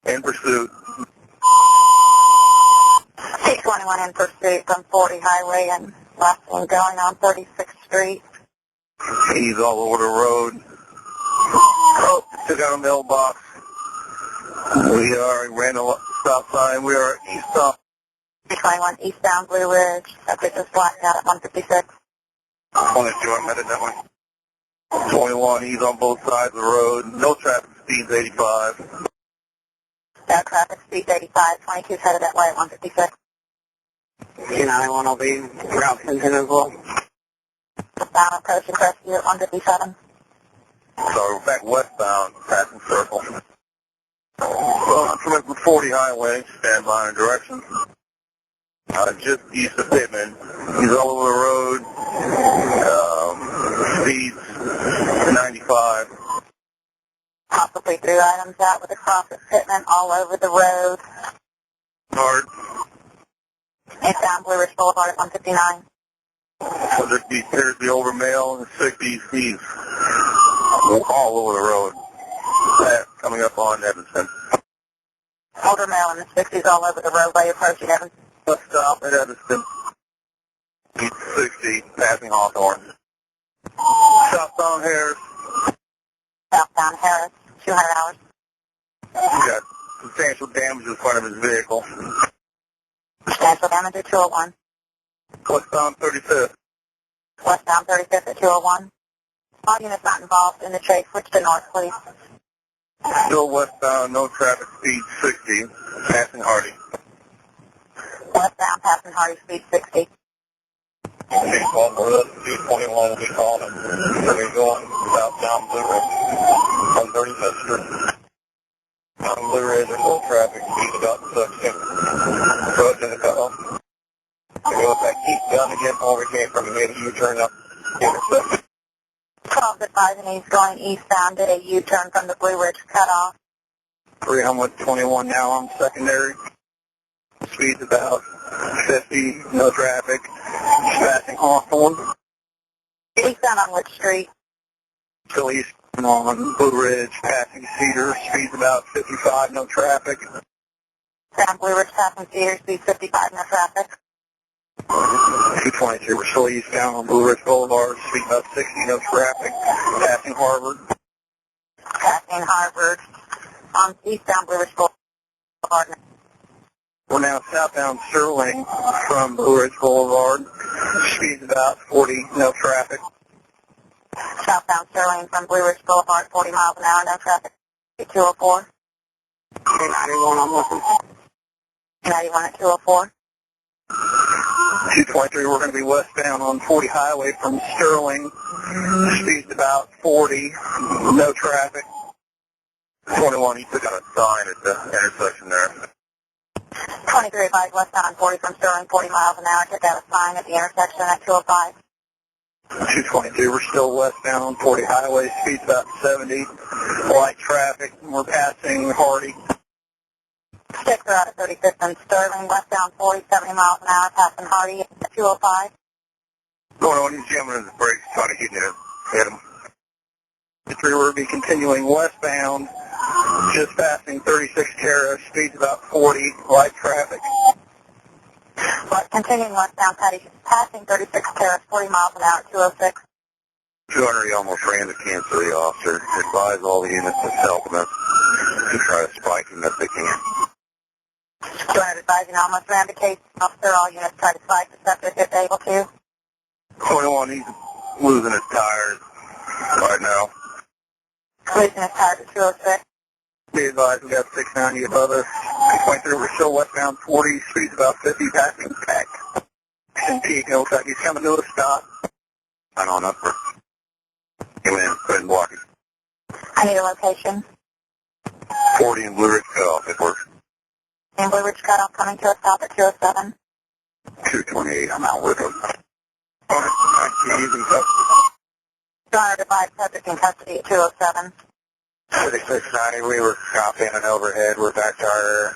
In pursuit. 621 in pursuit from 40 Highway and last one going on 36th Street. He's all over the road. Oh, took out a mailbox. We ran a stop sign. We are eastbound. 321 eastbound Blue Ridge. Subject is blacked out at 156. 22, I'm headed that way. 21, he's on both sides of the road. No traffic, speed's 85. No traffic, speed's 85. 22's headed that way at 156. 291 will be route 10 as well. Southbound approaching rescue at 157. So we're back westbound, passing circle. Well, I'm coming from 40 Highway, stand by in direction. Just east of Pittman. He's all over the road. Speeds 95. Possibly threw items out with a cross at Pittman all over the road. Hard. Eastbound Blue Ridge Boulevard at 159. Subject appears to be over mail and 60 speeds. All over the road. Coming up on Evanston. Older male in the 60s all over the roadway approaching Evanston. Let's stop at Evanston. 60, passing Hawthorne. Southbound Harris. Southbound Harris, 200 hours. He got substantial damage in front of his vehicle. Substantial damage at 201. Westbound 35th. Westbound 35th at 201. All units not involved in the chase, switch to north, please. Still westbound, no traffic, speed 60, passing Hardy. Westbound passing Hardy, speed 60. Big call for us, 221 will be calling. We're going southbound Blue Ridge on 35th Street. On Blue Ridge, there's no traffic, speed about 60. Road to the cutoff. We go back, keep down again, over came from the mid U-turn up. 12 advising he's going eastbound at a U-turn from the Blue Ridge cutoff. 321 now on secondary. Speed's about 50, no traffic. Passing Hawthorne. Eastbound on which street? Still east on Blue Ridge, passing Cedar. Speed's about 55, no traffic. Down Blue Ridge passing Cedar, speed 55, no traffic. 223, we're still eastbound on Blue Ridge Boulevard. Speed about 60, no traffic. Passing Harvard. Passing Harvard on eastbound Blue Ridge Boulevard. We're now southbound Sterling from Blue Ridge Boulevard. Speed's about 40, no traffic. Southbound Sterling from Blue Ridge Boulevard, 40 miles an hour, no traffic. 204. 291, I'm looking. 291 at 204. 223, we're going to be westbound on 40 Highway from Sterling. Speed's about 40, no traffic. 21, he took out a sign at the intersection there. 23 advised westbound 40 from Sterling, 40 miles an hour, took out a sign at the intersection at 205. 222, we're still westbound on 40 Highway, speed's about 70, light traffic, we're passing Hardy. 6 are out at 35th and Sterling, westbound 40, 70 miles an hour, passing Hardy at 205. Going on, he's jamming his brakes, trying to hit him. 3, we'll be continuing westbound, just passing 36 Terrace, speed's about 40, light traffic. But continuing westbound, passing 36 Terrace, 40 miles an hour, 206. 200, he almost ran the Kansas City officer. Advise all the units to help him to try to spike him if they can. 200 advising almost ran the case officer, all units try to spike the subject if able to. 21, he's losing his tires right now. Losing his tires at 206. Be advised, we got 690 above us. 23, we're still westbound 40, speed's about 50, passing back. And peak, it looks like he's coming to a stop. I don't know. He went in, go ahead and block it. I need a location. 40 and Blue Ridge cutoff, it works. And Blue Ridge cutoff coming to a stop at 207. 228, I'm out with him. He's in custody. 200 advised subject in custody at 207. 3690, we were copying an overhead. We're back to our